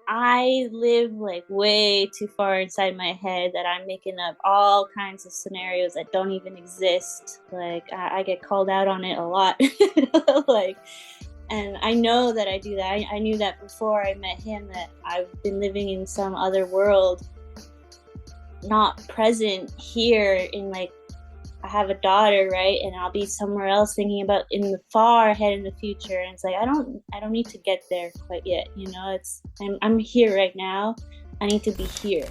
I live like way too far inside my head that I'm making up all kinds of scenarios that don't even exist. Like I get called out on it a lot. Like, and I know that I do that. I knew that before I met him, that I've been living in some other world, not present here in like, I have a daughter, right? And I'll be somewhere else thinking about in the far ahead in the future. And it's like, I don't need to get there quite yet. I'm here right now. I need to be here.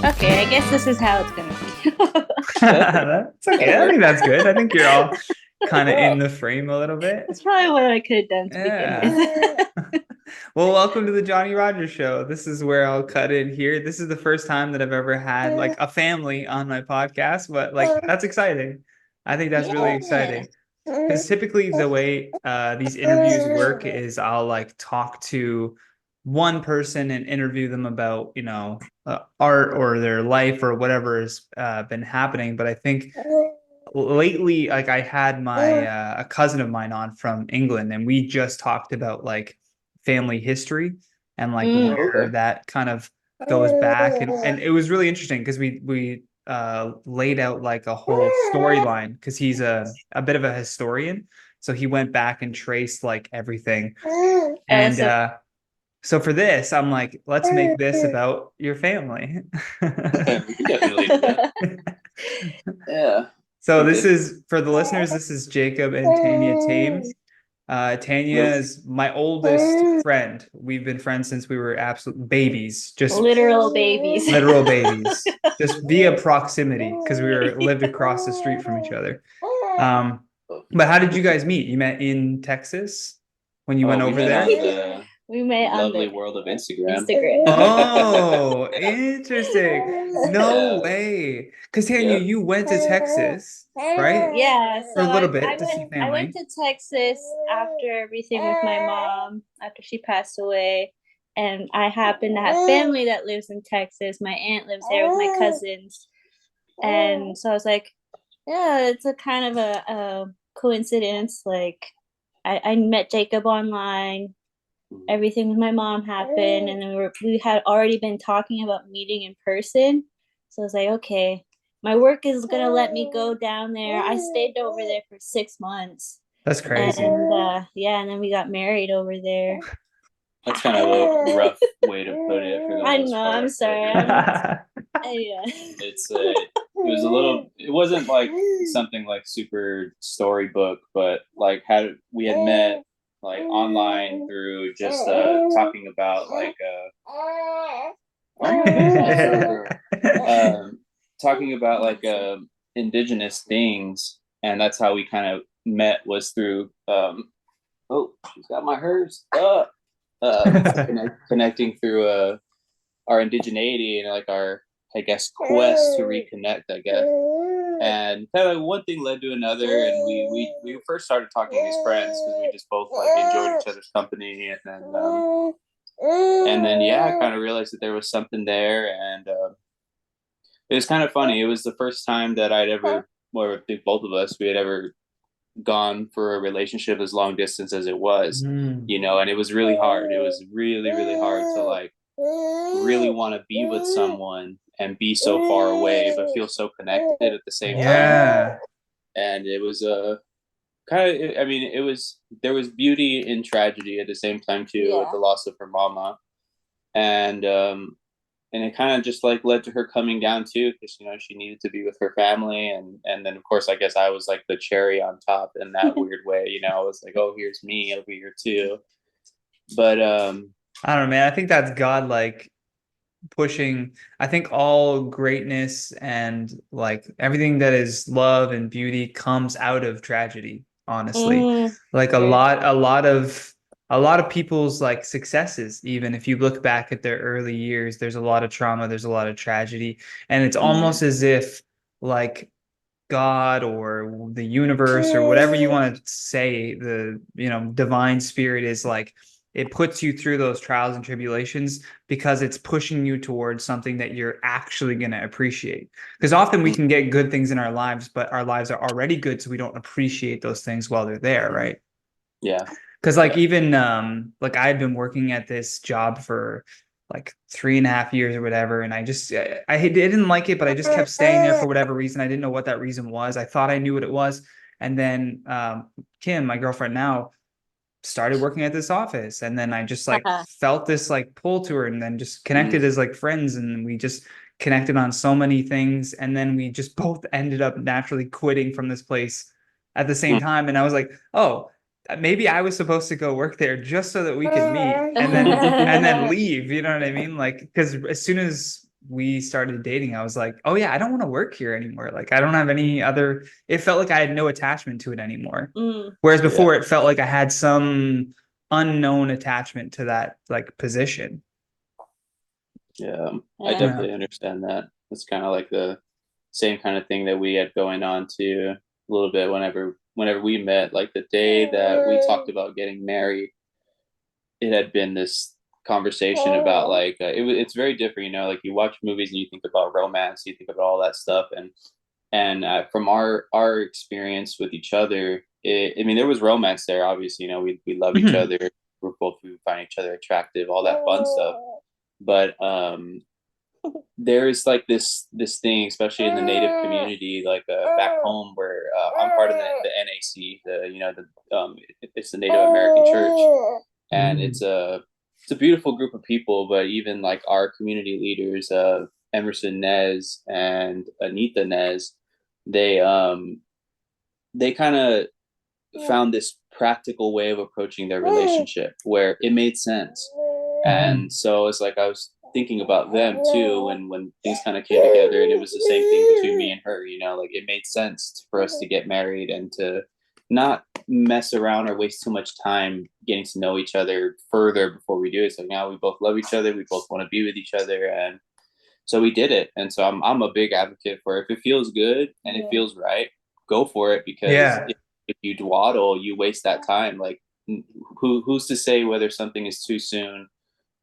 Okay, I guess this is how it's going to be. That's okay. I think that's good. I think you're all kind of in the frame a little bit. That's probably what I could have done to Yeah. begin with. Well, welcome to the Johnny Rogers Show. This is where I'll cut in here. This is the first time that I've ever had like a family on my podcast, but like that's exciting. I think that's really exciting. Because typically the way these interviews work is I'll like talk to one person and interview them about, art or their life or whatever has been happening. But I think lately, like I had my a cousin of mine on from England, and we just talked about like family history and like where that kind of goes back, and it was really interesting because we laid out like a whole storyline because he's a bit of a historian, so he went back and traced like everything, and so for this I'm like, let's make this about your family. We can definitely do that. Yeah. So this is for the listeners. This is Jacob and Tanya Tame. Tanya is my oldest friend. We've been friends since we were absolute babies, just Literal babies. literal babies, just via proximity because we lived across the street from each other. But how did you guys meet? You met in Texas when you went over there? We met on lovely the world of Instagram. Oh, interesting. No way. Because Tanya, you went to Texas, right? Yeah, For a so little bit to see I family. went to Texas after everything with my mom, after she passed away. And I happen to have family that lives in Texas. My aunt lives there with my cousins. And so I was like, yeah, it's a kind of a coincidence. Like I met Jacob online. Everything with my mom happened, and then we had already been talking about meeting in person. So I was like, okay, my work is gonna let me go down there. I stayed over there for 6 months. That's crazy. And yeah, and then we got married over there. That's kind of a rough way to put it. For the I most know. part, I'm sorry. Yeah. It wasn't like something like super storybook, but like we had met like online through just talking about like talking about like indigenous things, and that's how we kind of met, was through oh, she's got my hers connecting through our indigeneity and like our, I guess, quest to reconnect, I guess. And kind of like one thing led to another, and we first started talking as friends because we just both like enjoyed each other's company, and then yeah, I kind of realized that there was something there, and it was kind of funny. It was the first time that I'd ever, or I think both of us, we had ever gone for a relationship as long distance as it was, and it was really hard. It was really, really hard to like really want to be with someone and be so far away but feel so connected at the same time. And it was there was beauty in tragedy at the same time too, with the loss of her mama, and it kind of just like led to her coming down too, because she needed to be with her family, and then of course I guess I was like the cherry on top in that weird way. I was like, oh, here's me over here too. But I don't know, man. I think that's God like pushing. I think all greatness and like everything that is love and beauty comes out of tragedy, honestly. Like a lot of people's like successes, even if you look back at their early years, there's a lot of trauma, there's a lot of tragedy, and it's almost as if like God or the universe or whatever you want to say, the divine spirit is like it puts you through those trials and tribulations because it's pushing you towards something that you're actually going to appreciate. Because often we can get good things in our lives, but our lives are already good, so we don't appreciate those things while they're there, right? Yeah. Because like even like I had been working at this job for like 3.5 years or whatever, and I didn't like it, but I just kept staying there for whatever reason. I didn't know what that reason was. I thought I knew what it was, and then Kim, my girlfriend now, started working at this office, and then I just like felt this like pull to her, and then just connected as like friends, and we just connected on so many things, and then we just both ended up naturally quitting from this place at the same time. And I was like, oh, maybe I was supposed to go work there just so that we could meet and then leave, you know what I mean? Like, because as soon as we started dating, I was like, oh yeah, I don't want to work here anymore. Like, I don't have any other, it felt like I had no attachment to it anymore. Whereas before it felt like I had some unknown attachment to that like position. Yeah, I definitely understand that. It's kind of like the same kind of thing that we had going on too a little bit whenever we met. Like the day that we talked about getting married, it had been this conversation about like it's very different, you know, like you watch movies and you think about romance, you think about all that stuff, and from our experience with each other, I mean, there was romance there, obviously, you know, we love each other, we find each other attractive, all that fun stuff, but there's like this thing, especially in the Native community, like back home where I'm part of the NAC, the you know it's the Native American Church, and it's a beautiful group of people. But even like our community leaders, Emerson Nez and Anita Nez, they they kind of found this practical way of approaching their relationship where it made sense. And so it's like I was thinking about them too when things kind of came together, and it was the same thing between me and her, you know, like it made sense for us to get married and to not mess around or waste too much time getting to know each other further before we do it. So now we both love each other, we both want to be with each other, and so we did it. And so I'm a big advocate for it. If it feels good and it feels right, go for it, because if you dawdle, you waste that time. Like who's to say whether something is too soon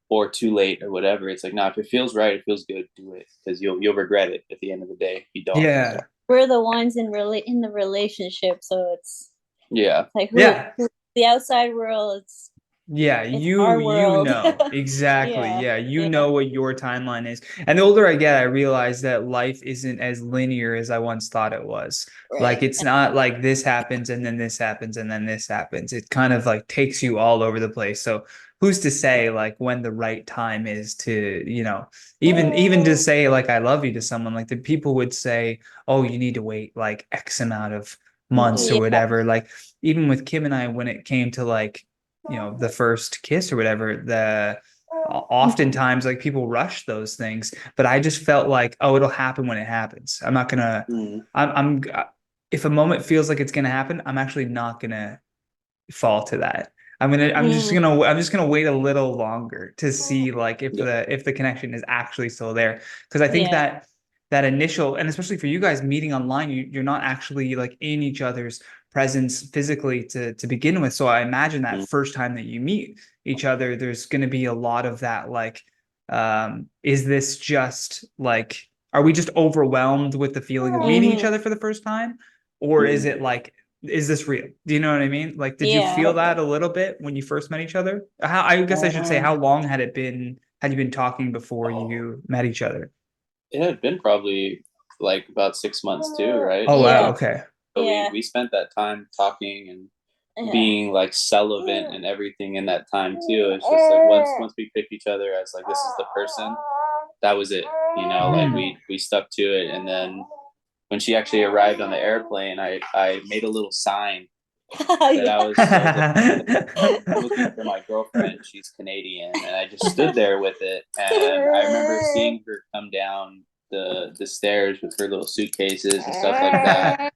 or too late or whatever? It's like, no, if it feels right, it feels good, do it, because you'll regret it at the end of the day if you don't. Yeah. We're the ones in the relationship, so it's like who the outside world, it's our world. Know exactly. You know what your timeline is. And the older I get, I realize that life isn't as linear as I once thought it was. Like it's not like this happens and then this happens and then this happens. It kind of like takes you all over the place. So who's to say like when the right time is to, you know, even to say like I love you to someone, like the people would say, oh, you need to wait like X amount of months or whatever. Like even with Kim and I, when it came to like, you know, the first kiss or whatever, the oftentimes like people rush those things, but I just felt like, oh, it'll happen when it happens. I'm not gonna I'm if a moment feels like it's gonna happen, I'm actually not gonna fall to that. I'm just gonna wait a little longer to see like if the connection is actually still there, because I think that that initial, and especially for you guys meeting online, you're not actually like in each other's presence physically to begin with. So I imagine that first time that you meet each other, there's going to be a lot of that like is this just like, are we just overwhelmed with the feeling of meeting each other for the first time, or is it like, is this real? Do you know what I mean? Like, did you feel that a little bit when you first met each other? How, I guess I should say, how long had it been, had you been talking before you met each other? It had been probably like about 6 months too, right? Oh, wow. Okay. So we spent that time talking and being like celibate and everything in that time too. It's just like once we picked each other as like, this is the person, that was it. You know, like we stuck to it. And then when she actually arrived on the airplane, I made a little sign that I was looking for my girlfriend. She's Canadian, and I just stood there with it. And I remember seeing her come down the stairs with her little suitcases and stuff like that.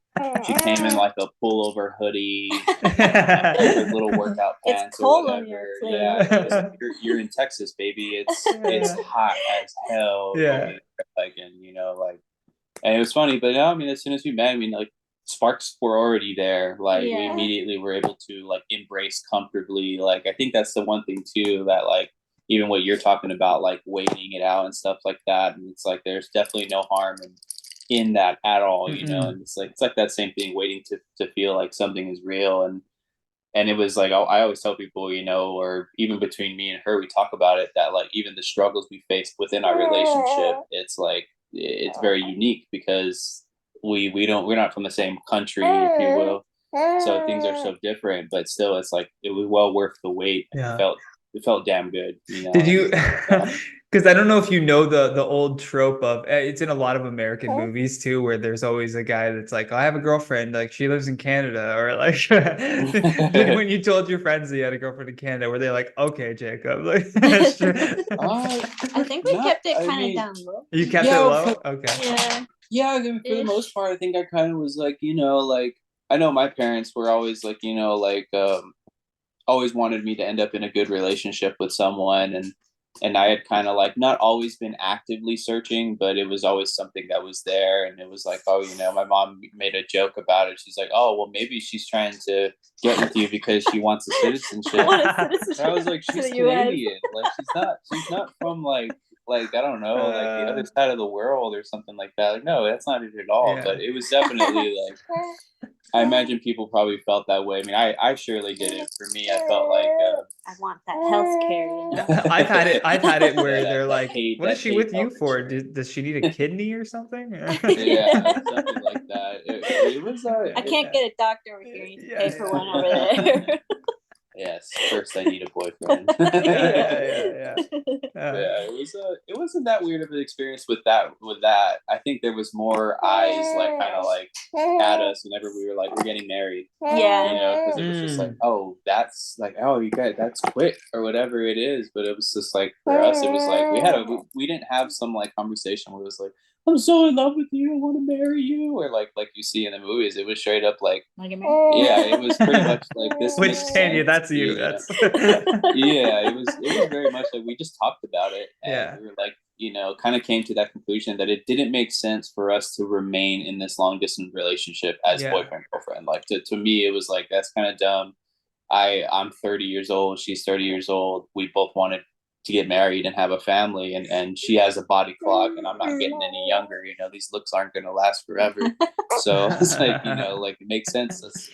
She came in like a pullover hoodie, with little workout pants or whatever. Yeah, you're in Texas, baby. It's hot as hell. Yeah. Like, and you know, like, and it was funny, but no, I mean, as soon as we met, I mean, like, sparks were already there. Like we Yeah. immediately were able to like embrace comfortably. Like I think that's the one thing too, that like even what you're talking about, like waiting it out and stuff like that. And it's like there's definitely no harm in that at all, you know. Mm-mm. And it's like that same thing, waiting to feel like something is real. And it was like I always tell people, you know, or even between me and her, we talk about it, that like even the struggles we face within our relationship, it's like it's very unique because we're not from the same country, if you will. So things are so different, but still, it's like it was well worth the wait, and Yeah. it felt damn good, you know. Did you? And Because I don't know if you know the old trope of it's in a lot of American movies too, where there's always a guy that's like, "Oh, I have a girlfriend, like she lives in Canada," or like when you told your friends that you had a girlfriend in Canada, were they like, "Okay, Jacob, like that's true." I think we not, kept it I kind of mean, down low. You kept it yeah, low? Okay. Yeah. yeah, I mean, for the most part, I think I kind of was like, you know, like I know my parents were always like, you know, like always wanted me to end up in a good relationship with someone, and I had kind of like not always been actively searching, but it was always something that was there. And it was like, oh, you know, my mom made a joke about it. She's like, oh, well, maybe she's trying to get with you because she wants a citizenship. And I was like, she's Canadian. Like she's not from like I don't know, like the other side of the world or something like that. Like, no, that's not it at all. Yeah. But it was definitely like I imagine people probably felt that way. I mean, I surely did it. For me, I felt like I want that health care, you know. I've had it where that they're like, paid "What is she with you health for? insurance. Does she need a kidney or something?" Yeah, something like that. It was I can't get a doctor over here. You need to pay for one over there. yes. First, I need a boyfriend. Yeah. Yeah, it wasn't that weird of an experience with that. I think there was more eyes like kind of like at us whenever we were like we're getting married. Yeah. You know, because it was just like, oh, that's like, oh, you guys, that's quick or whatever it is. But it was just like for us, it was like we didn't have some like conversation where it was like, I'm so in love with you, I want to marry you, or like you see in the movies. It was straight up like, yeah, it was pretty much like this Which makes Tanya, sense. that's you. That's Yeah, it was very much like we just talked about it, and yeah. we were like, you know, kind of came to that conclusion that it didn't make sense for us to remain in this long distance relationship as Yeah. boyfriend girlfriend. Like to me, it was like that's kind of dumb. I'm 30 years old, she's 30 years old. We both wanted to get married and have a family, and she has a body clock, and I'm not getting any younger. You know, these looks aren't going to last forever. So it's like, you know, like it makes sense. Let's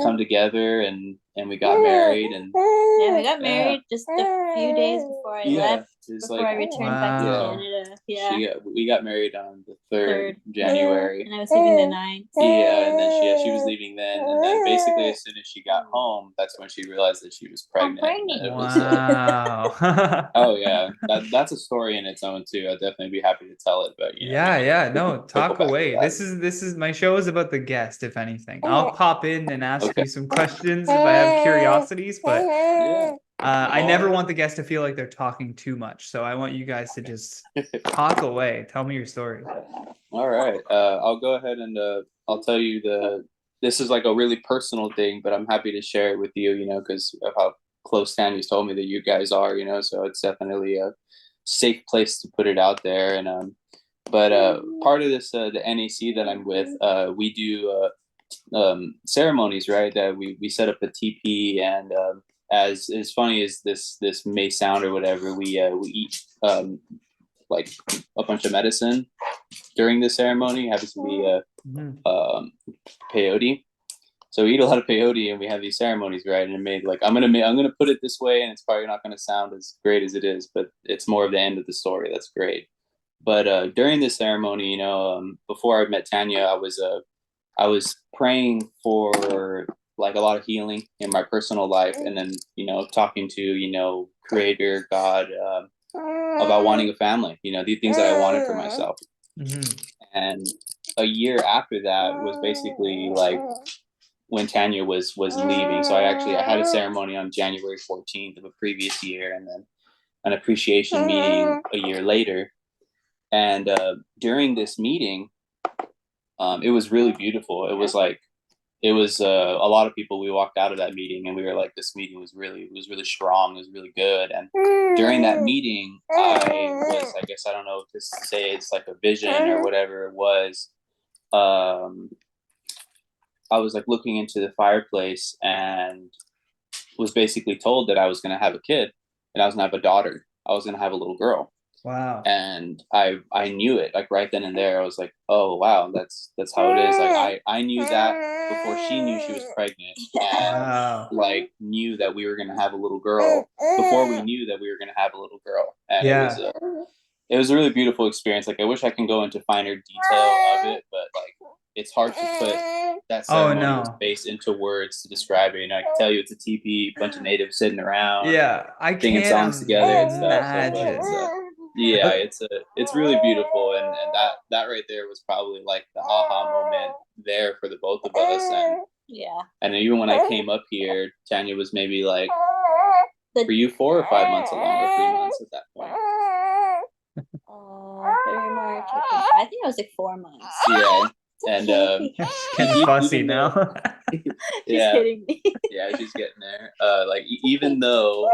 come together, and we got married, and yeah, we got married just a few days before I left. Before like, I returned back to wow. Canada. Yeah. We got married on the 3rd January. And I was leaving the 9th. Yeah, and then she was leaving then, and then basically as soon as she got home, that's when she realized that she was pregnant. It was Wow. oh yeah, that's a story in its own too. I'd definitely be happy to tell it, but you know, Yeah. No, circle talk back to away. that. This is my show is about the guest, if anything. I'll pop in and ask Okay. you some questions if I have curiosities, but Yeah. I never want the guest to feel like they're talking too much. So I want you guys to just talk away. Tell me your story. All right. I'll go ahead and I'll tell you this is like a really personal thing, but I'm happy to share it with you, you know, because of how close Tanya's told me that you guys are, you know, so it's definitely a safe place to put it out there. And but part of this the NAC that I'm with, we do ceremonies, right? That we set up a TP, and as funny as this may sound or whatever, we eat like a bunch of medicine during the ceremony. It happens to be peyote. So we eat a lot of peyote, and we have these ceremonies, right? And it made like I'm gonna put it this way, and it's probably not gonna sound as great as it is, but it's more of the end of the story. That's great. But during this ceremony, you know, before I met Tanya, I was praying for like a lot of healing in my personal life, and then you know talking to you know Creator God about wanting a family. You know, the things that I wanted for myself. And a year after that was basically like when Tanya was leaving. So I had a ceremony on January 14th of a previous year, and then an appreciation meeting a year later. And during this meeting, it was really beautiful. It was a lot of people. We walked out of that meeting, and we were like, this meeting was really strong. It was really good. And during that meeting, I guess I don't know if to say it's like a vision or whatever it was. I was like looking into the fireplace and was basically told that I was going to have a kid and I was going to have a daughter. I was going to have a little girl. Wow. And I knew it like right then and there. I was like, oh wow, that's how it is. Like I knew that before she knew she was pregnant, and Wow. like knew that we were gonna have a little girl before we knew that we were gonna have a little girl. And Yeah. it was a really beautiful experience. Like I wish I can go into finer detail of it, but like it's hard to put that Oh ceremonial no. space into words to describe it. You know, I can tell you it's a teepee, bunch of natives sitting around, Yeah, I singing can't songs together and stuff. So, but imagine. yeah, it's really beautiful, and that right there was probably like the aha moment there for the both of us. Yeah. And even when I came up here, Tanya was maybe like, were you 4 or 5 months along, or 3 months at that point? February, March, April. I think I was like 4 months. Yeah, and She's getting fussy even now. though, She's yeah, hitting me. yeah, she's getting there. Like even though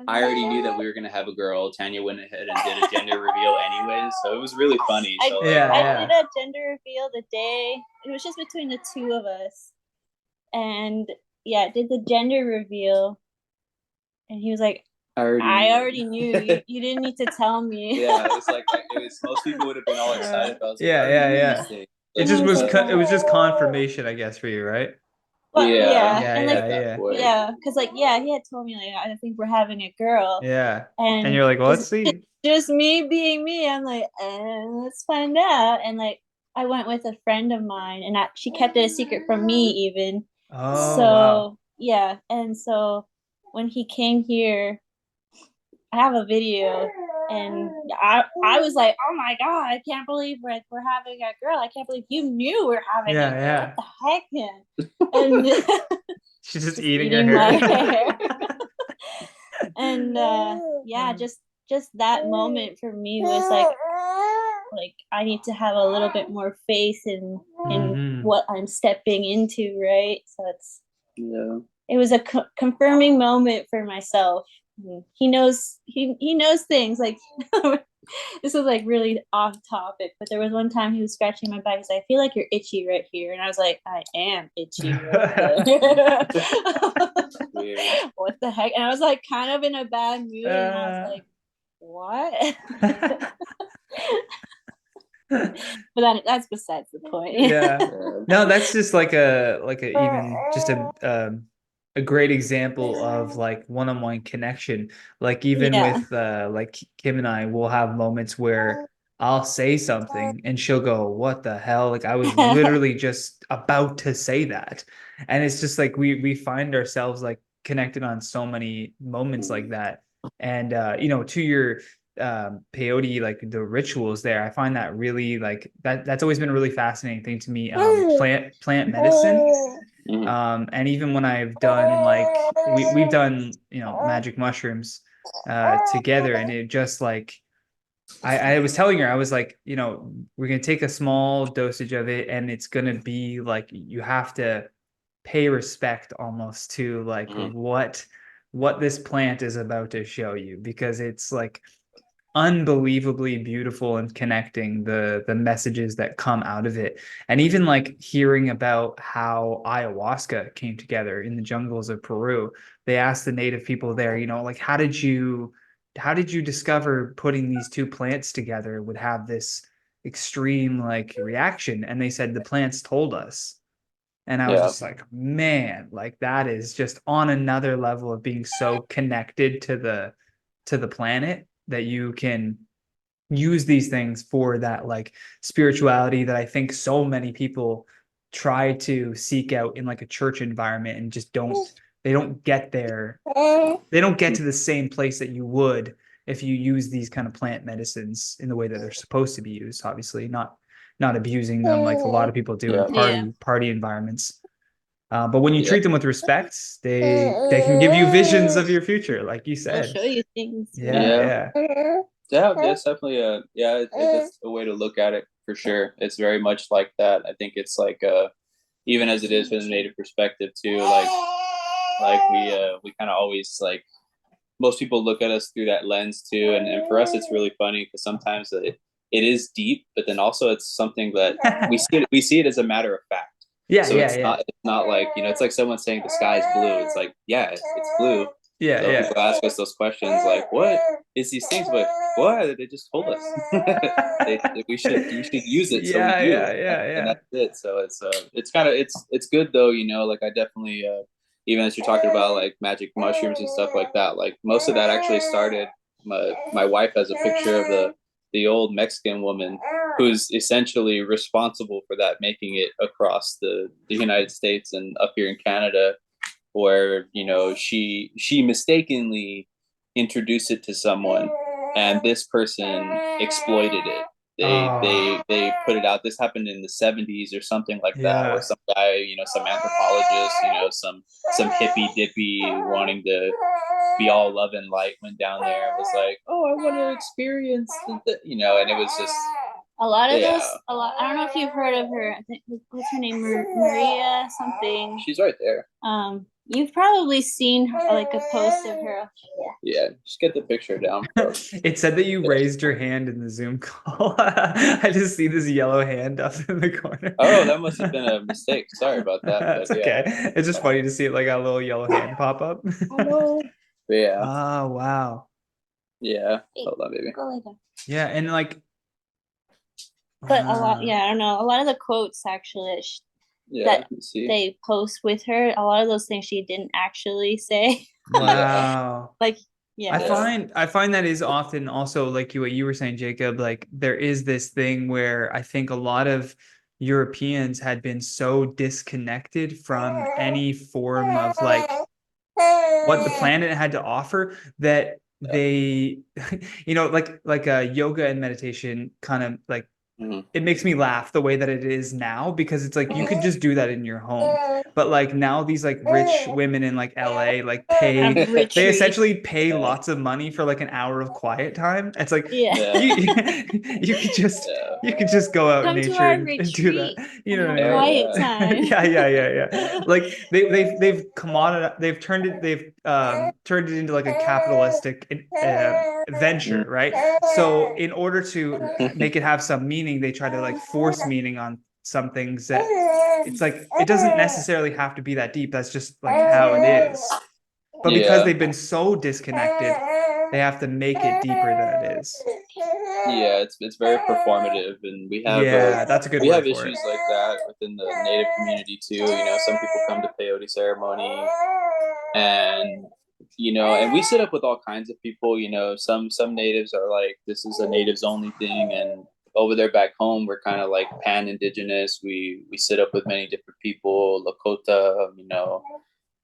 I already knew that we were gonna have a girl, Tanya went ahead and did a gender reveal anyways, so it was really funny. So Yeah. I did a gender reveal the day. It was just between the two of us, and yeah, I did the gender reveal, and he was like, I already knew. You didn't need to tell me. Yeah, it was like it was. Most people would have been all excited about. Yeah. It just was it was just confirmation, I guess, for you, right? Well, yeah, Yeah, and like yeah. because like he had told me like I think we're having a girl, Yeah. And and you're like, well, let's see. just me being me, I'm like, let's find out. And like I went with a friend of mine, and she kept it a secret from me even. Oh, So wow. yeah, and so when he came here, I have a video, and I was like, oh my god, I can't believe we're having a girl. I can't believe you knew we're having a girl. Yeah. What the heck, man? And she's just eating her my hair. hair. And yeah, just that moment for me was like I need to have a little bit more faith in what I'm stepping into, right? So it was a confirming moment for myself. He knows things like this was like really off topic, but there was one time he was scratching my back. He's like, I feel like you're itchy right here, and I was like, I am itchy right there. What the heck? And I was like kind of in a bad mood, and I was like, what? But that's besides the point. No, that's just like a even just a great example of like one-on-one connection. Like even with like Kim and I will have moments where I'll say something and she'll go, what the hell? Like I was literally just about to say that. And it's just like we find ourselves like connected on so many moments like that. And you know, to your peyote, like the rituals there, I find that really like that's always been a really fascinating thing to me. Plant medicine. And even when I've done like we've done, you know, magic mushrooms together, and it just like I was telling her, I was like, you know, we're gonna take a small dosage of it, and it's gonna be like you have to pay respect almost to like what this plant is about to show you, because it's like unbelievably beautiful and connecting the messages that come out of it. And even like hearing about how ayahuasca came together in the jungles of Peru, they asked the native people there, you know, like how did you discover putting these two plants together would have this extreme like reaction? And they said the plants told us. And I was just like, man, like that is just on another level of being so connected to the planet, that you can use these things for that like spirituality that I think so many people try to seek out in like a church environment, and just don't get there. They don't get to the same place that you would if you use these kind of plant medicines in the way that they're supposed to be used, obviously not abusing them like a lot of people do in party environments. But when you treat them with respect, they can give you visions of your future, like you said. They'll show you things. Yeah, that's definitely that's a way to look at it for sure. It's very much like that. I think it's like even as it is from the native perspective too, like we kind of always like, most people look at us through that lens too, and for us it's really funny because sometimes it is deep, but then also it's something that we see it as a matter of fact. Yeah, So yeah, yeah. it's not like, it's like someone saying the sky is blue. It's like, yeah, it's blue. Yeah, So yeah. people ask us those questions like, what is these things? But what? They just told us. You should use it. So we Yeah, do. yeah, yeah, And yeah. that's it. So it's kind of, it's good though, like I definitely, even as you're talking about like magic mushrooms and stuff like that, like most of that actually started, my wife has a picture of the old Mexican woman who's essentially responsible for that, making it across the United States and up here in Canada, where she mistakenly introduced it to someone, and this person exploited it. Oh, They put it out. This happened in the 70s or something like that, where yeah. some guy, some anthropologist, some hippie dippy wanting to be all love and light, went down there and was like, oh, I want to experience and it was just, A lot of yeah. those, a lot. I don't know if you've heard of her. I think what's her name, Maria something. She's right there. You've probably seen her, like a post of her. Yeah, just get the picture down, folks. It said that you raised your hand in the Zoom call. I just see this yellow hand up in the corner. Oh, that must have been a mistake. Sorry about that, but It's okay. yeah. It's just funny to see like a little yellow hand pop up. Hello. But yeah, Oh, wow. yeah. Hold on, baby. Go later. Yeah, and like, But a lot, yeah, I don't know. A lot of the quotes actually Yeah, that let's see. they post with her, a lot of those things she didn't actually say. wow. Like, yeah. I find that is often also like what you were saying, Jacob, like there is this thing where I think a lot of Europeans had been so disconnected from any form of like what the planet had to offer that they like yoga and meditation kind of like Mhm. it makes me laugh the way that it is now because it's like you could just do that in your home. But like now these like rich women in like LA like pay they essentially pay lots of money for like an hour of quiet time. It's like Yeah. you could just go out in Come to nature our and do that. retreat You know and what have I mean? quiet time. Yeah. Like they've commoditized they've turned it into like a capitalistic venture, right? So in order to make it have some meaning, they try to like force meaning on some things that it's like it doesn't necessarily have to be that deep. That's just like how it is. But because Yeah. they've been so disconnected, they have to make it deeper than it is. Yeah, it's very performative, and Yeah, that's a good we word have for it. issues like that within the Native community too. Some people come to peyote ceremony, and and we sit up with all kinds of people. Some natives are like, this is a natives only thing, and over there back home we're kind of like pan indigenous. We sit up with many different people, Lakota,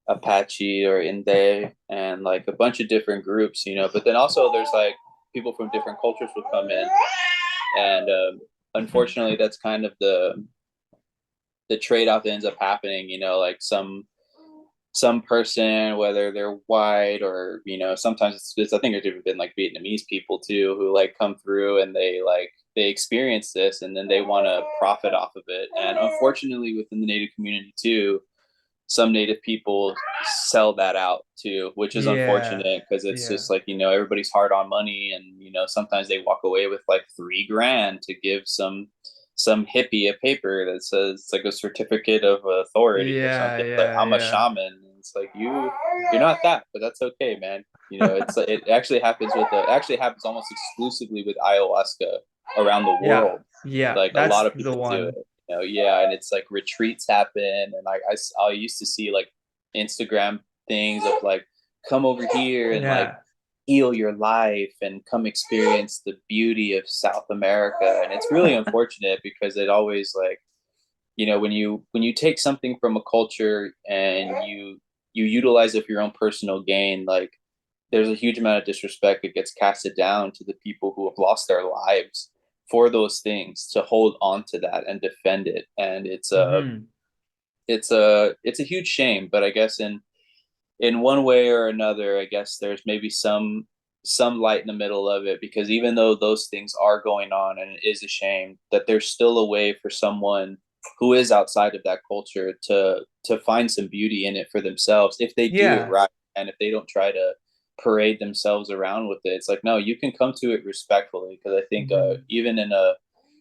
Apache or Inde, and like a bunch of different groups. But then also there's like people from different cultures will come in, and unfortunately that's kind of the trade-off that ends up happening. Like some person, whether they're white or sometimes I think there's even been like Vietnamese people too who like come through and they experience this and then they want to profit off of it. And unfortunately within the Native community too, some Native people sell that out too, which is Yeah. unfortunate because it's Yeah. just like, everybody's hard on money, and sometimes they walk away with like $3,000 to give some hippie a paper that says it's like a certificate of authority or Yeah, something. Like, yeah, I'm a yeah. shaman. And it's like, you're not that, but that's okay, man. It actually happens it actually happens almost exclusively with ayahuasca around the Yeah. world. Yeah. Like a That's lot of the people do one. it. Yeah, and it's like retreats happen, and like I used to see like Instagram things of like, come over here and like Yeah. heal your life and come experience the beauty of South America. And it's really unfortunate because it always like, when you take something from a culture and you utilize it for your own personal gain, like there's a huge amount of disrespect that gets casted down to the people who have lost their lives for those things, to hold on to that and defend it. And Hmm. it's a huge shame. But I guess in one way or another, I guess there's maybe some light in the middle of it, because even though those things are going on and it is a shame, that there's still a way for someone who is outside of that culture to find some beauty in it for themselves if they do it Yeah. right, and if they don't try to parade themselves around with it. It's like, no, you can come to it respectfully, because I think Mhm. even in a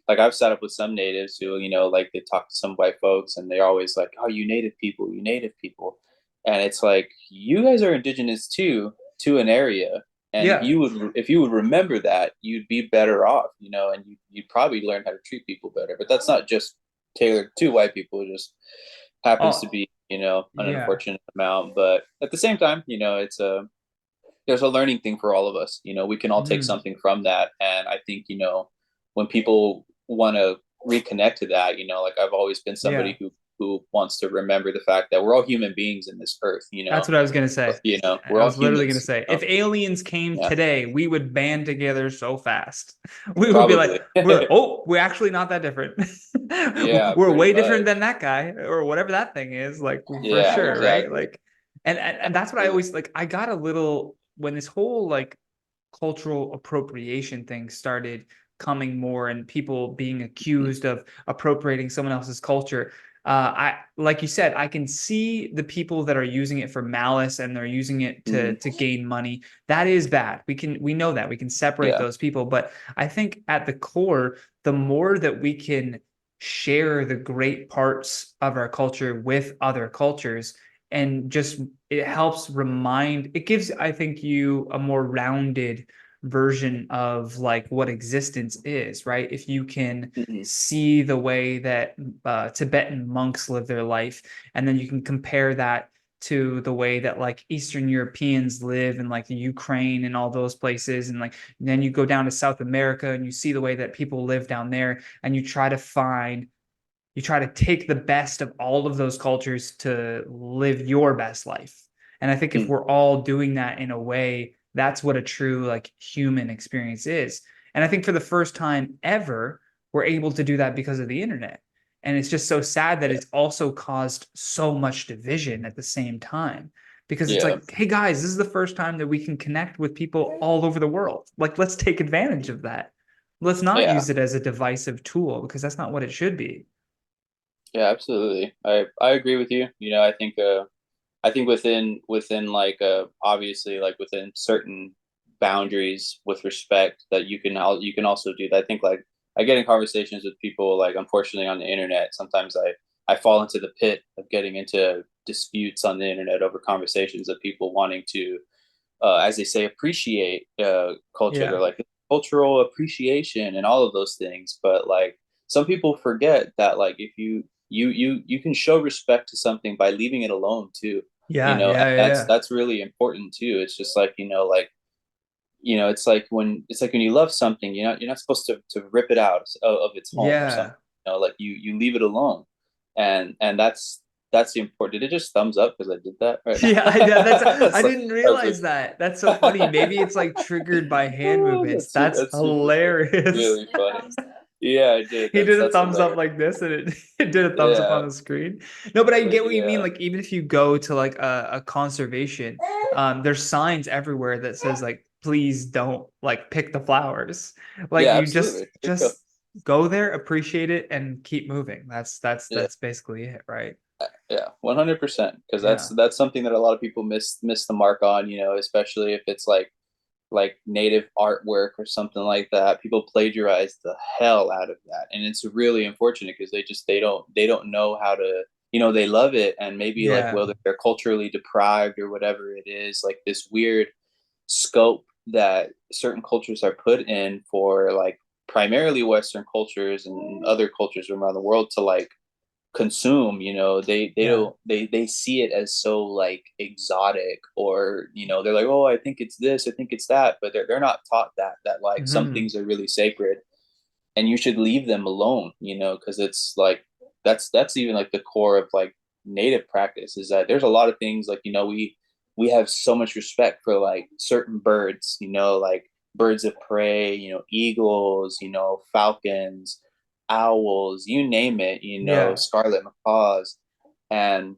like I've sat up with some natives who, like they talk to some white folks and they're always like, oh, you native people, you native people. And it's like, you guys are indigenous too, to an area. And Yeah. if you would remember that, you'd be better off, and you'd probably learn how to treat people better. But that's not just tailored to white people. It just happens to Oh, be, an yeah. unfortunate amount. But at the same time, it's there's a learning thing for all of us. We can all take Mhm. something from that. And I think, when people want to reconnect to that, like I've always been Yeah. somebody who wants to remember the fact that we're all human beings in this earth, That's what I was gonna say. we're I all was literally gonna humans. say, if aliens came Yeah, today, we would band together so fast. We would be like, probably. oh, we're actually not that different. Yeah, We're pretty way different much. than that guy or whatever that thing is, like for Yeah, sure, right? exactly. Like, and that's what I Absolutely. always like. I got a little when this whole like cultural appropriation thing started coming more and people being accused of appropriating someone else's culture. I like you said, I can see the people that are using it for malice and they're using it Mhm. to gain money. That is bad. We know that. We can separate Yeah. those people. But I think at the core, the more that we can share the great parts of our culture with other cultures, and just it helps remind, it gives, I think, you a more rounded version of like what existence is, right? If you can Mhm. see the way that Tibetan monks live their life, and then you can compare that to the way that like Eastern Europeans live in like the Ukraine and all those places, and like and then you go down to South America and you see the way that people live down there, and you try to take the best of all of those cultures to live your best life. And I think if Mhm. we're all doing that in a way, that's what a true like human experience is. And I think for the first time ever, we're able to do that because of the internet. And it's just so sad that Yeah. it's also caused so much division at the same time. Because it's Yeah. like, hey guys, this is the first time that we can connect with people all over the world. Like, let's take advantage of that. Let's not Yeah. use it as a divisive tool because that's not what it should be. Yeah, absolutely. I agree with you. I think within like obviously like within certain boundaries with respect that you can also do that. I think like I get in conversations with people like unfortunately on the internet. Sometimes I fall into the pit of getting into disputes on the internet over conversations of people wanting to as they say appreciate culture. They're Yeah. like cultural appreciation and all of those things. But like some people forget that like if you can show respect to something by leaving it alone too, Yeah, and yeah, yeah, that's really important too. It's just like like it's like when you love something, you're not supposed to rip it out of its home or something. yeah. Like you leave it alone, and that's the important. Did it just thumbs up because I did that right now? Yeah, that's I That's like didn't that's realize that. That's so funny. Maybe it's like triggered by hand movements. That's that's super funny. hilarious. Really funny. Yeah, I did. He did a That's thumbs up hilarious. like this and it did a thumbs up on Yeah, the screen. No, but I but get what you mean. yeah, Like even if you go to like a conservation, there's signs everywhere that says like please don't like pick the flowers. Like yeah, you absolutely. For real. just go there, appreciate it, and keep moving. Yeah, That's basically it, right? yeah, 100%. Because Yeah. that's something that a lot of people miss the mark on. Especially if it's like native artwork or something like that. People plagiarize the hell out of that, and it's really unfortunate because they don't know how to. They love it, and maybe like Yeah. whether they're culturally deprived or whatever it is, like this weird scope that certain cultures are put in for like primarily Western cultures and other cultures around the world to like consume. They Yeah. don't they see it as so like exotic, or they're like, oh, I think it's this, I think it's that, but they're not taught that like some Hmm. things are really sacred and you should leave them alone, because it's like that's even like the core of like native practice is that there's a lot of things like we have so much respect for like certain birds, like birds of prey, eagles, falcons, owls, you name it, Yeah. scarlet macaws, and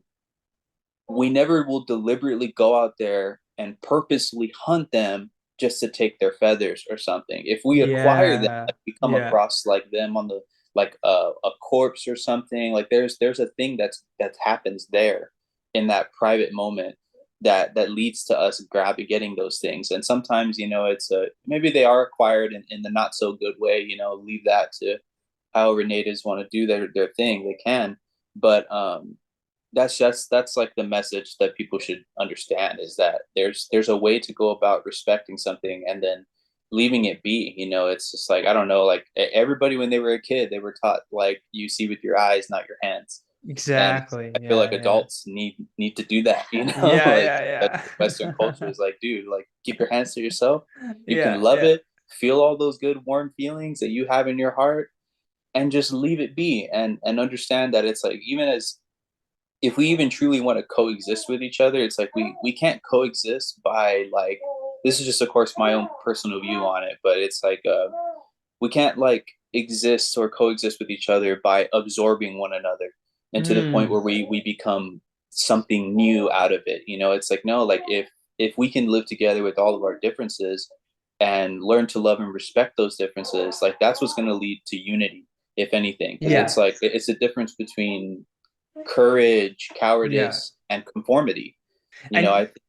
we never will deliberately go out there and purposely hunt them just to take their feathers or something. If we acquire them, Yeah. like we come Yeah. across like them on the like a corpse or something, like there's a thing that happens there in that private moment that leads to us grabbing getting those things. And sometimes it's maybe they are acquired in the not so good way, leave that however natives want to do their thing, they can. But that's like the message that people should understand, is that there's a way to go about respecting something and then leaving it be. It's just like, I don't know, like everybody when they were a kid, they were taught like, you see with your eyes, not your hands. And Exactly. I feel Yeah, like yeah. adults need to do that, Yeah, like yeah, Western culture yeah. is like, dude, like keep your hands to yourself. You can Yeah, love yeah. it, feel all those good warm feelings that you have in your heart, and just leave it be, and understand that it's like, even as if we even truly want to coexist with each other, it's like we can't coexist by like, this is just of course my own personal view on it, but it's like we can't like exist or coexist with each other by absorbing one another, and to the point Mm. where we become something new out of it. It's like, no, like if we can live together with all of our differences and learn to love and respect those differences, like that's what's going to lead to unity, if anything, because it's Yeah, like it's a difference between courage, yeah. cowardice, and conformity. I And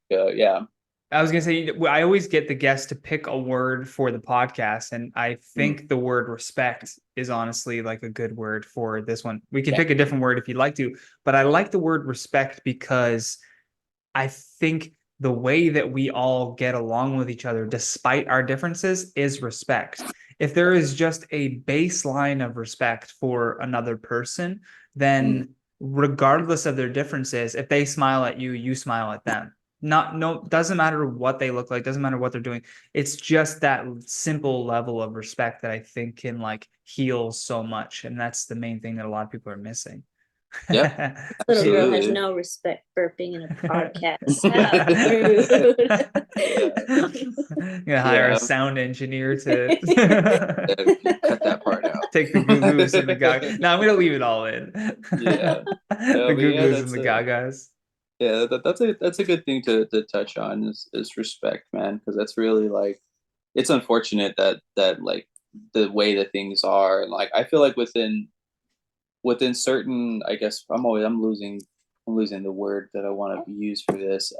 think, yeah. I was gonna say, I always get the guests to pick a word for the podcast, and I Mm, think the word respect is honestly like a good word for this one. We can yeah. pick a different word if you'd like to, but I like the word respect because I think the way that we all get along with each other, despite our differences, is respect. If there is just a baseline of respect for another person, Mm, then regardless of their differences, if they smile at you, you smile at them. Not, no, doesn't matter what they look like, doesn't matter what they're doing. It's just that simple level of respect that I think can like heal so much. And that's the main thing that a lot of people are missing. yeah, Little girl has absolutely. no respect for being in a podcast. How rude. Yeah, Gonna hire a yeah. sound engineer to Cut that part out. take the goo goos and the gaga. No, I'm gonna leave it all in. Yeah, The no, but goo yeah, goos and the gagas. that's a good thing to touch on, is respect, man, because that's really like, it's unfortunate that like the way that things are, and like I feel like within certain, I guess I'm losing the word that I want to use for this,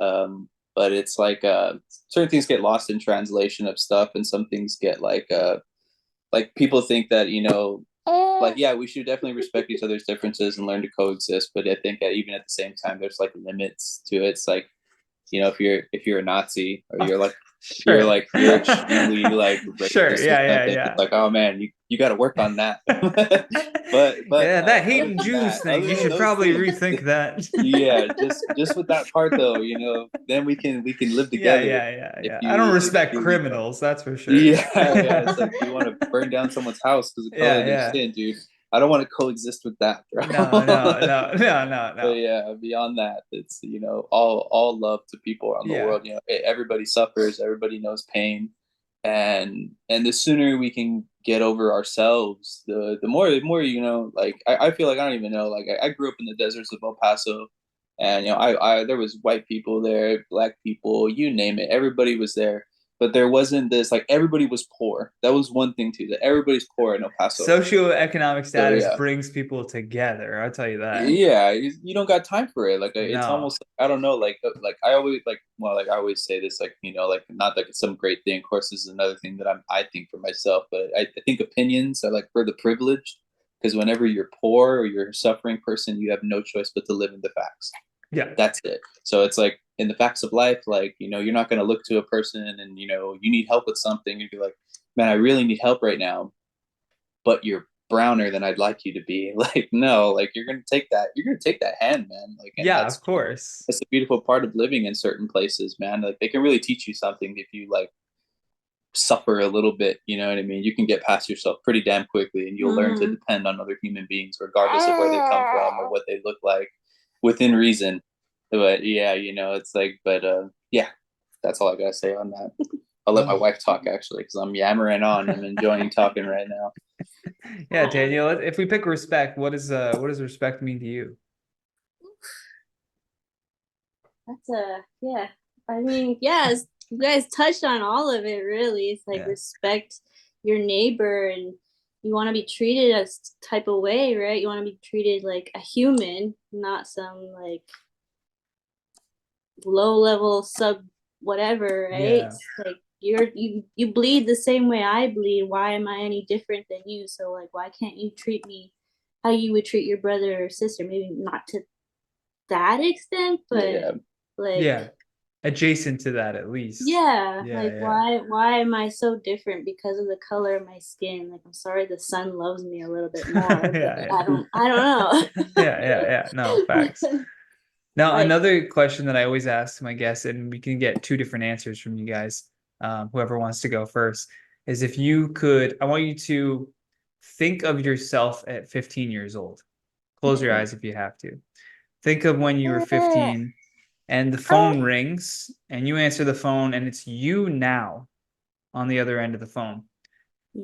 but it's like certain things get lost in translation of stuff, and some things get like people think that, like, yeah, we should definitely respect each other's differences and learn to coexist, but I think that even at the same time there's like limits to it. It's like, if you're a Nazi, or you're Sure. like you're extremely like Sure. racist or Yeah, something. It's yeah, like, oh man, you got to work on that. But yeah, that other hating than Jews that, thing, other you than should those probably things, rethink that. yeah, just with that part though, then we can live Yeah, together. yeah, yeah, If yeah. I don't you if you respect truly, criminals, that's for sure. yeah, yeah, it's like, you want to burn down someone's house because of the color Yeah, of their yeah. skin, dude. I don't want to coexist with that, No, no, bro. no, no, no, But no. yeah, beyond that, it's, all love to people around the Yeah. world. Everybody suffers, everybody knows pain, and the sooner we can get over ourselves, the more, like I feel like, I don't even know, like I grew up in the deserts of El Paso, and I there was white people there, black people, you name it, everybody was there. But there wasn't this, like, everybody was poor. That was one thing too, that everybody's poor in El Paso. Socioeconomic So status yeah, brings people together. I'll tell you that. yeah, you don't got time for it. Like, it's No. almost like, I don't know, like I always like, well, like I always say this, like, like, not like it's some great thing. Of course, this is another thing that I think for myself, but I think opinions are like for the privileged, because whenever you're poor or you're a suffering person, you have no choice but to live in the facts. Yeah. That's it. So it's like, in the facts of life, like, you're not going to look to a person and, you need help with something, you'd be like, man, I really need help right now, but you're browner than I'd like you to be. Like, no, like, you're gonna take that hand, man. Like, and Yeah, that's of course. that's the beautiful part of living in certain places, man. Like, they can really teach you something if you like suffer a little bit. You know what I mean? You can get past yourself pretty damn quickly, and you'll learn to Mhm. depend on other human beings, regardless of where they come from or what they look like, within reason. But yeah, it's like, but yeah, that's all I gotta say on that. I'll let my Oh. wife talk, actually, because I'm yammering on. I'm enjoying talking right now. Yeah, Daniel, if we pick respect, what does respect mean to you? That's a yeah. I mean, yes, you guys touched on all of it really. It's like Yeah. respect your neighbor, and you want to be treated as type of way, right? You want to be treated like a human, not some like low level sub whatever, right? Yeah. It's like you bleed the same way I bleed. Why am I any different than you? So like, why can't you treat me how you would treat your brother or sister? Maybe not to that extent, but like, Yeah. Adjacent to that at least. yeah, Yeah, like yeah. why am I so different because of the color of my skin? Like, I'm sorry the sun loves me a little bit more, but Yeah, I don't yeah. Yeah. No, facts. know. Now, Like, another question that I always ask my guests, and we can get two different answers from you guys, whoever wants to go first, is if you could, I want you to think of yourself at 15 years old. Close your eyes if you have to. Think of when you were 15 and the phone rings and you answer the phone and it's you now on the other end of the phone.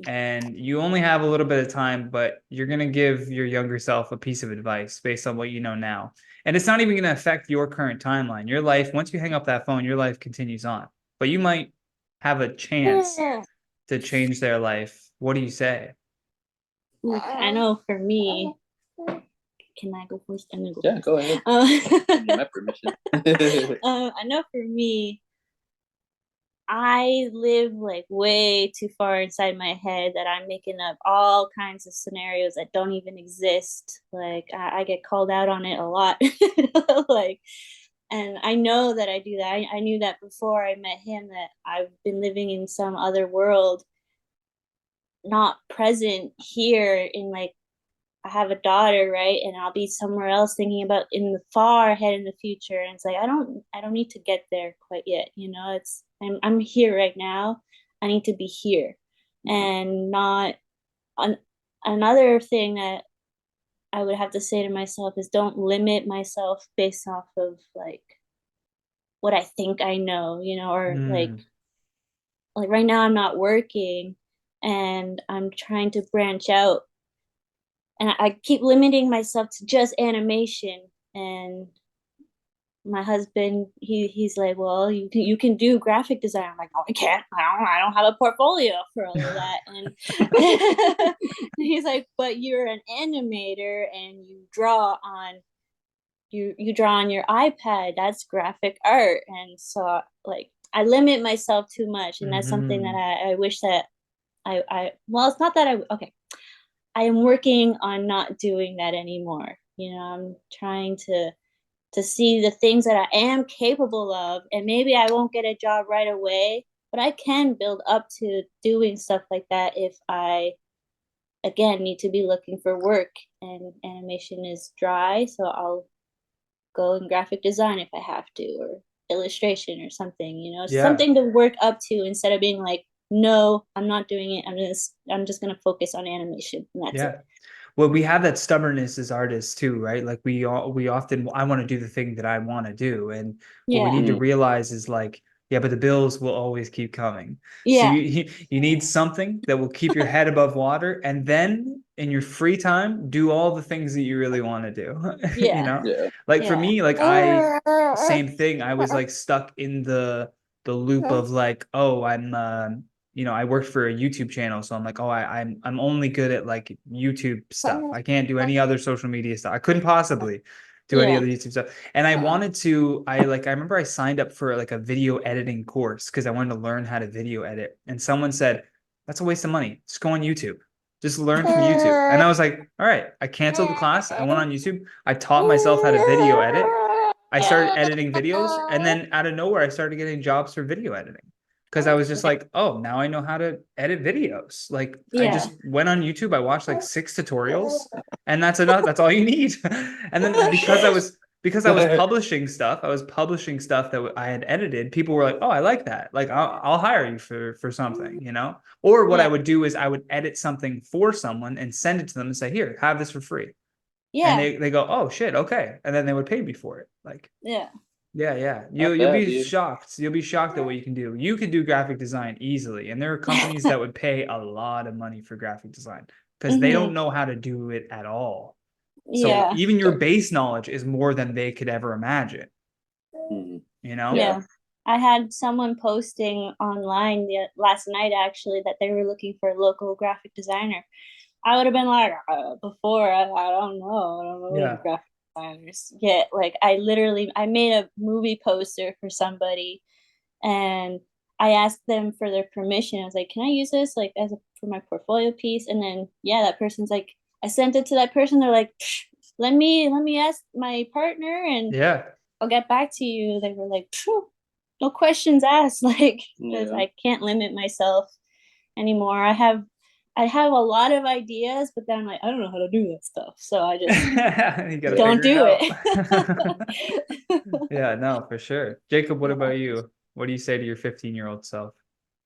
And you only have a little bit of time, but you're going to give your younger self a piece of advice based on what you know now. And it's not even going to affect your current timeline. Your life, once you hang up that phone, your life continues on. But you might have a chance to change their life. What do you say? I know for me, can I go first? I'm gonna go Yeah, first. go ahead. Give me my permission. I know for me, I live like way too far inside my head that I'm making up all kinds of scenarios that don't even exist. Like, I get called out on it a lot. Like, and I know that I do that. I knew that before I met him, that I've been living in some other world, not present here in, like, I have a daughter, right? And I'll be somewhere else thinking about in the far ahead in the future. And it's like, I don't need to get there quite yet. I'm here right now. I need to be here. And not an, another thing that I would have to say to myself is, don't limit myself based off of like what I think I know, or Mm, like right now I'm not working and I'm trying to branch out, and I keep limiting myself to just animation. And my husband, he's like, well, you can do graphic design. I'm like, no, I can't. I don't have a portfolio for all of that. And he's like, but you're an animator and you draw on your iPad. That's graphic art. And so like I limit myself too much, and that's something that mhm. I wish that I well, it's not that okay, I am working on not doing that anymore. I'm trying to see the things that I am capable of, and maybe I won't get a job right away, but I can build up to doing stuff like that if I again need to be looking for work. And animation is dry, so I'll go in graphic design if I have to, or illustration or something, Yeah. something to work up to instead of being like, no, I'm not doing it. I'm just gonna focus on animation and that's it. Yeah. Well, we have that stubbornness as artists too, right? Like we often, I want to do the thing that I want to do, and what we Yeah. need to realize is like, yeah, but the bills will always keep coming. So Yeah. you need something that will keep your head above water, and then in your free time, do all the things that you really want to do. You Yeah. know, Yeah. like for Yeah. me, like same thing. I was like stuck in the loop of like, oh, I worked for a YouTube channel, so I'm like, oh, I'm only good at like YouTube stuff. I can't do any other social media stuff. I couldn't possibly do any Yeah. other YouTube stuff. And I wanted to, I remember I signed up for like a video editing course because I wanted to learn how to video edit. And someone said, that's a waste of money. Just go on YouTube. Just learn from YouTube. And I was like, all right, I canceled the class. I went on YouTube. I taught myself how to video edit. I started editing videos, and then out of nowhere, I started getting jobs for video editing because I was just like, oh, now I know how to edit videos. Like I Yeah. just went on YouTube, I watched like 6 tutorials, and that's enough. That's all you need. And then because I was publishing stuff, I was publishing stuff that I had edited. People were like, oh, I like that. Like I'll hire you for something. Or what I Yeah. would do is I would edit something for someone and send it to them and say, here, have this for free. And Yeah. they go, oh shit, okay. And then they would pay me for it. Like, Yeah. yeah, yeah. Not You'll bad, be dude. shocked. You'll be shocked at what you can do. You can do graphic design easily, and there are companies that would pay a lot of money for graphic design because they don't Hmm. know how to do it at all. So Yeah. even your base knowledge is more than they could ever imagine, Mhm. you know? Yeah. Yeah. I had someone posting online last night actually that they were looking for a local graphic designer. I would have been like, before, I don't know. I don't know any Yeah. graphic designers yet. Like, I made a movie poster for somebody, and I asked them for their permission. I was like, can I use this like as a, for my portfolio piece? And then yeah, that person's like, I sent it to that person. They're like, let me ask my partner and Yeah. I'll get back to you. They were like, no questions asked, like because Yeah. I can't limit myself anymore. I have a lot of ideas, but then I'm like, I don't know how to do that stuff. So I just You gotta don't figure it do out. it. Yeah, no, for sure. Jacob, what Yeah. about you? What do you say to your 15-year-old self?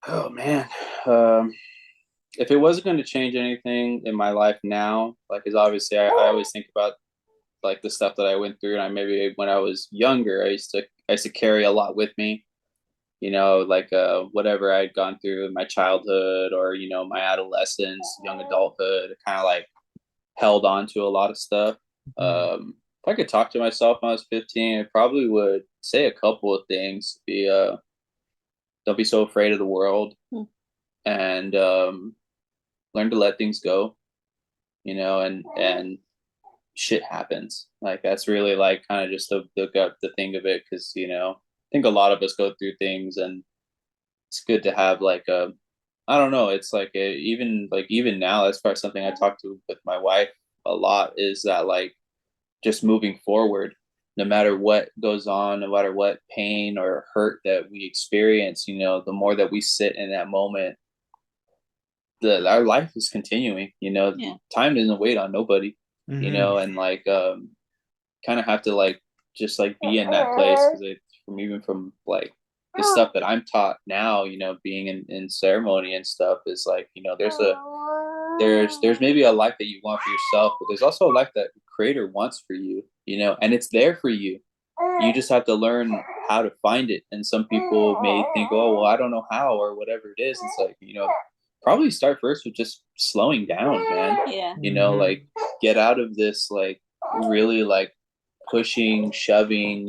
Oh man. Um, if it wasn't going to change anything in my life now, like, because obviously I always think about like the stuff that I went through, and I maybe when I was younger, I used to carry a lot with me. Like whatever I'd gone through in my childhood or my adolescence, young adulthood, kind of like held on to a lot of stuff. Mhm. If I could talk to myself when I was 15, I probably would say a couple of things. Don't be so afraid of the world, and learn to let things go. And shit happens. Like that's really like kind of just the thing of it, because I think a lot of us go through things, and it's good to have like a, I don't know, it's like even now, as far as something I talk to with my wife a lot, is that like just moving forward, no matter what goes on, no matter what pain or hurt that we experience, the more that we sit in that moment, our life is continuing. Yeah. Time doesn't wait on nobody. Mhm. And like kind of have to like just like be in that place, because from like the stuff that I'm taught now, being in ceremony and stuff, is like there's maybe a life that you want for yourself, but there's also a life that the creator wants for you, and it's there for you. You just have to learn how to find it. And some people may think, oh well, I don't know how, or whatever it is. It's like, probably start first with just slowing down, man. Yeah. Like get out of this like really like pushing, shoving,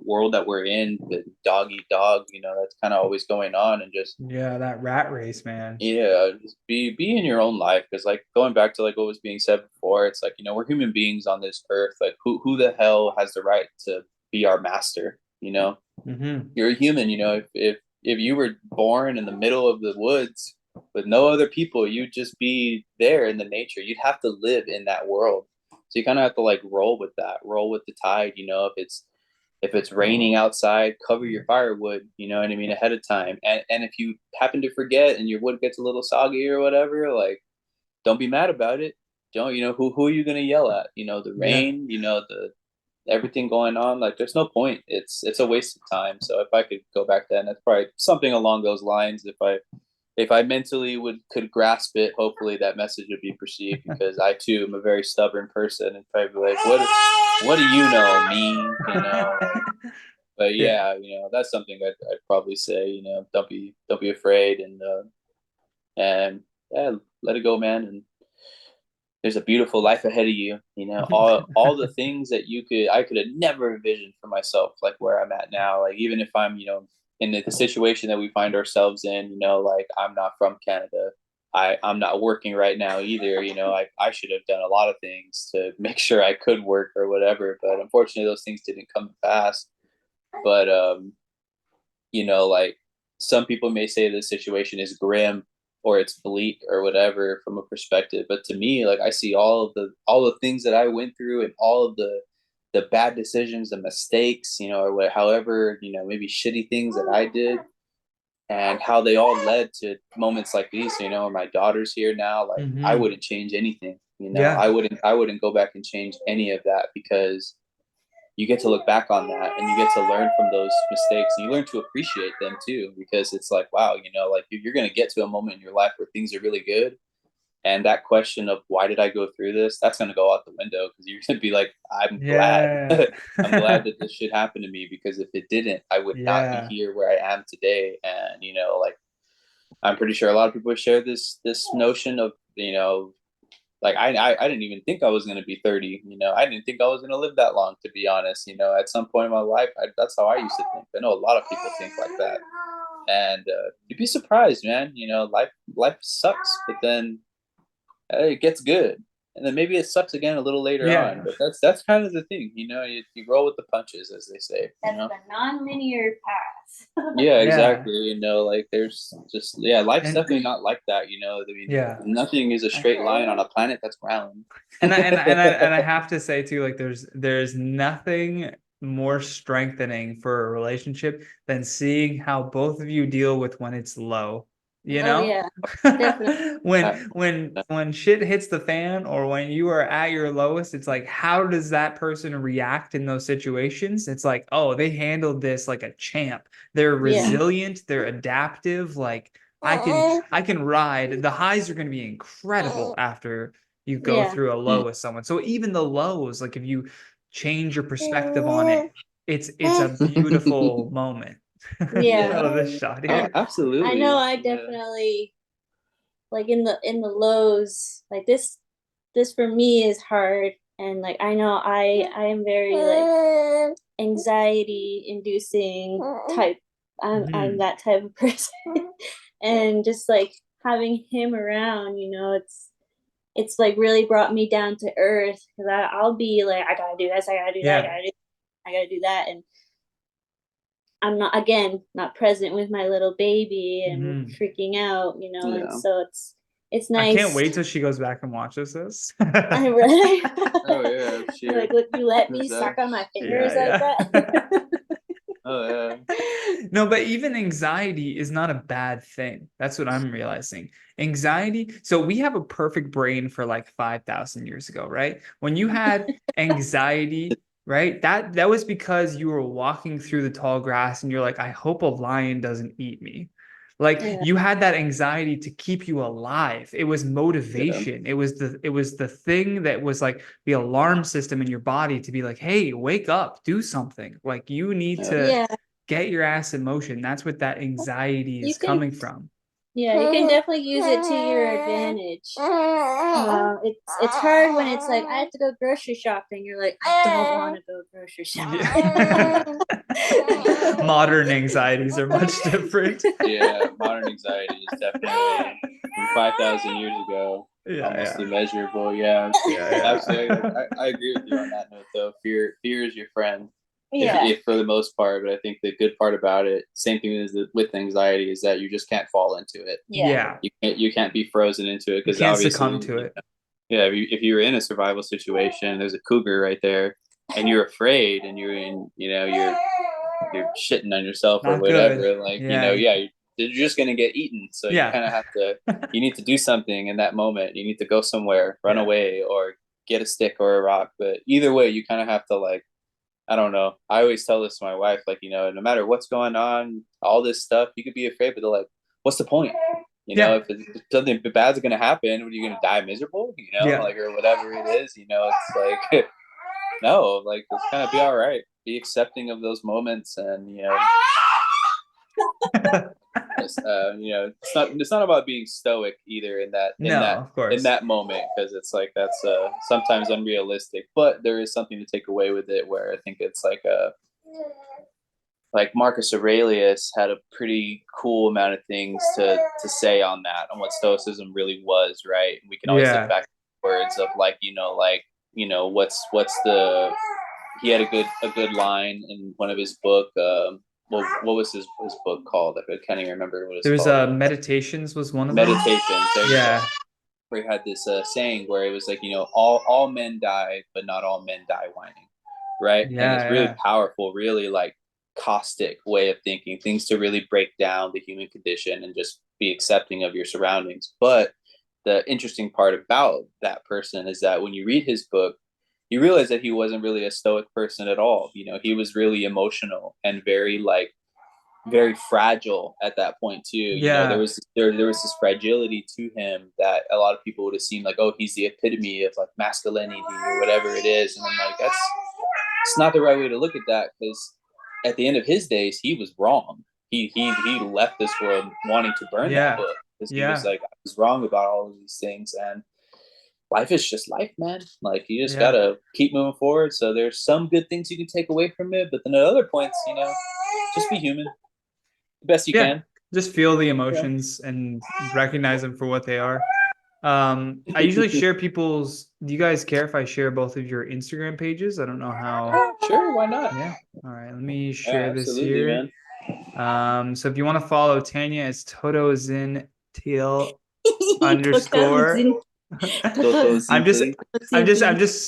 world that we're in, the dog eat dog, that's kind of always going on, and just Yeah, that rat race, man. yeah, just be in your own life. Because like going back to like what was being said before, it's like, we're human beings on this earth. Like who the hell has the right to be our master? Hmm. You're a human. If you were born in the middle of the woods with no other people, you'd just be there in the nature. You'd have to live in that world. So you kind of have to like roll with that, roll with the tide. If it's raining outside, cover your firewood, you know what I mean, ahead of time. And if you happen to forget and your wood gets a little soggy or whatever, like don't be mad about it. Don't, who are you gonna yell at? The Yeah. rain, the everything going on, like there's no point. It's a waste of time. So if I could go back then, that's probably something along those lines. If I mentally could grasp it, hopefully that message would be perceived, because I too am a very stubborn person, and probably like, what do you know, me? But Yeah. yeah, that's something I'd probably say. Don't be afraid, and yeah, let it go, man. And there's a beautiful life ahead of you. All the things that I could have never envisioned for myself, like where I'm at now. Like even if I'm, in the situation that we find ourselves in, like I'm not from Canada. I'm not working right now either. I should have done a lot of things to make sure I could work or whatever, but unfortunately those things didn't come to pass. But like some people may say the situation is grim or it's bleak or whatever from a perspective, but to me, like I see all the things that I went through, and all of the bad decisions, the mistakes, or however, maybe shitty things that I did, and how they all led to moments like these. My daughter's here now. Like I Hmm. wouldn't change anything. I Yeah. wouldn't go back and change any of that, because you get to look back on that, and you get to learn from those mistakes, and you learn to appreciate them too, because it's like, wow, like you're going to get to a moment in your life where things are really good, and that question of why did I go through this, that's going to go out the window, because you're going to be like, I'm glad. Yeah. I'm glad that this shit happened to me, because if it didn't, I would not be Yeah. here where I am today. And like I'm pretty sure a lot of people share this notion of, like I didn't even think I was going to be 30. I didn't think I was going to live that long, to be honest. At some point in my life, that's how I used to think. I know a lot of people think like that, and you'd be surprised, man. Life sucks, but then it gets good. and then maybe it sucks again a little later on. Yeah. But that's kind of the thing, you know. You roll with the punches, as they say. That's the non-linear path. Yeah, Yeah. exactly. You know, like there's just life's And definitely not like that. You know, I mean, yeah. nothing is a straight line on a planet that's round. And I have to say too, like there's nothing more strengthening for a relationship than seeing how both of you deal with when it's low. You Oh know? yeah, definitely. When shit hits the fan or when you are at your lowest, it's like, how does that person react in those situations? It's like, oh, they handled this like a champ. They're Yeah, resilient, they're adaptive. Like I can ride. The highs are going to be incredible after you go yeah, through a low with someone. So even the lows, like if you change your perspective on it, it's a beautiful moment. yeah. Oh, this shot Oh, here. I know. absolutely. I Yeah. definitely like in the lows. Like this for me is hard, and like I know I am very like anxiety inducing type. I'm Mhm. that type of person, and just like having him around, it's like really brought me down to earth because I'll be like, I gotta do this, I gotta do that, Yeah. I gotta do that, and I'm not, again, not present with my little baby and Mhm. freaking out, and Yeah. so it's I can't nice. wait till she goes back and watches this. I really Oh yeah, sure. like, would you let me suck Exactly. on my fingers Yeah, like yeah. that? Oh yeah. No, but even anxiety is not a bad thing. That's what I'm realizing. Anxiety, so we have a perfect brain for like 5,000 years ago, right? When you had anxiety, right? That was because you were walking through the tall grass and you're like, I hope a lion doesn't eat me. Like Yeah, you had that anxiety to keep you alive. It was Yeah. motivation. It was the thing that was like the alarm system in your body to be like, hey, wake up, do something. Like you need Yeah. to yeah. get your ass in motion. That's what that anxiety You is can coming from. Yeah, you can definitely use it to your advantage. It's hard when it's like I have to go grocery shopping. You're like, I don't want to go grocery Yeah. shopping. Modern anxieties are much different. Yeah. Modern anxiety is definitely from 5,000 years ago, Yeah, almost yeah. immeasurable. Yeah. Yeah, Absolutely. yeah. I agree with you on that note, though. Fear is your friend, Yeah, if for the most part. But I think the good part about it, same thing as with anxiety, is that you just can't fall into it. yeah, Yeah. You can't be frozen into it You because can't succumb obviously, to it. yeah, if you're in a survival situation, there's a cougar right there, and you're afraid, and you're shitting on yourself or Not good. whatever. Like Yeah. yeah, you're just gonna get eaten. So you Yeah. kind of have to. You need to do something in that moment. You need to go somewhere, run Yeah. away, or get a stick or a rock. But either way, you kind of have to like. I don't know. I always tell this to my wife, like, no matter what's going on, all this stuff, you could be afraid, but they're like, what's the point? Yeah. If something bad's gonna happen, are you gonna die miserable? Yeah. Like, or whatever it is. It's like no, like it's kind of be all right. Be accepting of those moments, and it's not about being stoic either in that in No, that of in course. that moment, because it's like that's sometimes unrealistic, but there is something to take away with it, where I think it's like Marcus Aurelius had a pretty cool amount of things to say on that, on what stoicism really was, right? And we can always look Yeah. back to words of what's the he had a good line in one of his book. Well, what was his book called? I can't even remember what it's There's called. meditations was one of them. Meditations. There you go. Yeah. Where he had this saying where it was like, all men die, but not all men die whining, right? And it's Yeah, really yeah. powerful, really like caustic way of thinking, things to really break down the human condition and just be accepting of your surroundings. But the interesting part about that person is that when you read his book, you realize that he wasn't really a stoic person at all. He was really emotional and very fragile at that point too. Yeah. There was this fragility to him that a lot of people would have seen like, oh, he's the epitome of like masculinity or whatever it is, and I'm like, it's not the right way to look at that, because at the end of his days, he was wrong. He left this world wanting to burn that Yeah. book because he was Yeah. like, I was wrong about all of these things, and life is just life, man. Like you just Yeah. gotta keep moving forward. So there's some good things you can take away from it, but then at other points, just be human the best you Yeah. can. Just feel the Yeah. emotions and recognize them for what they are. I usually share people's. Do you guys care if I share both of your Instagram pages? I don't know how. Sure, why not? Yeah. All right. Let me share this Absolutely, here. man. So if you want to follow Tanya, it's TotoZinTL Totozin. _ I'm just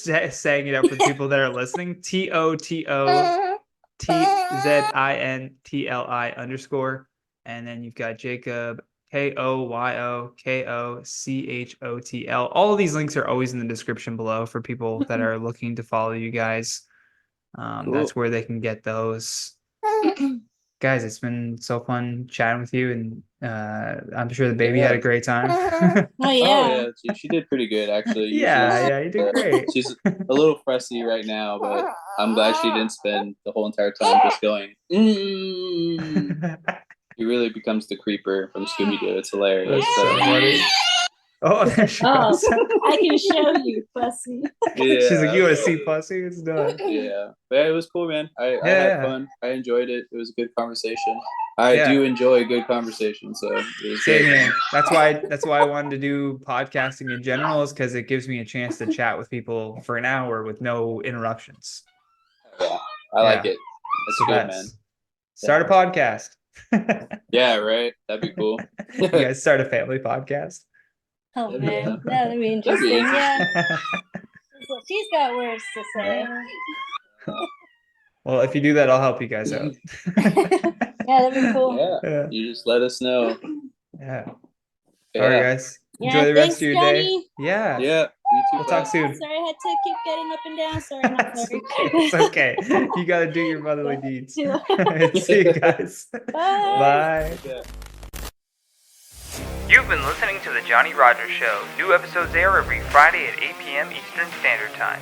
Totozin. saying it up for people that are listening. TOTOTZINTLI _ and then you've got Jacob KOYOKOCHOTL. All of these links are always in the description below for people that are looking to follow you guys. Cool. That's where they can get those. Guys, it's been so fun chatting with you, and I'm sure the baby had a great time. Oh yeah. Oh yeah, she did pretty good actually. Yeah, you did great. She's a little fussy right now, but I'm glad she didn't spend the whole entire time just going. He really becomes the creeper from Scooby Doo. It's hilarious. That's so funny. Oh, there she goes. I can show you, Fussy. Yeah, she's like, you want to see Fussy? It's done. Yeah, but it was cool, man. I had fun. I enjoyed it. It was a good conversation. I do enjoy a good conversation, so it was same great. here. That's why I wanted to do podcasting in general, is because it gives me a chance to chat with people for an hour with no interruptions. Yeah, I like it. That's good, man. Start a podcast. Yeah, right. That'd be cool. You guys start a family podcast. Oh man, that'd be interesting. Yeah. She's got words to say. Well, if you do that, I'll help you guys out. Yeah, that'd be cool. Yeah. You just let us know. Yeah. All right, guys. Yeah, Enjoy the rest of your Johnny. day. Yeah. Yeah. You too, we'll talk soon. Sorry, I had to keep getting up and down. Sorry, not sorry. It's okay. You got to do your motherly deeds. See you guys. Bye. Bye. You've been listening to The Johnny Rogers Show. New episodes air every Friday at 8 p.m. Eastern Standard Time.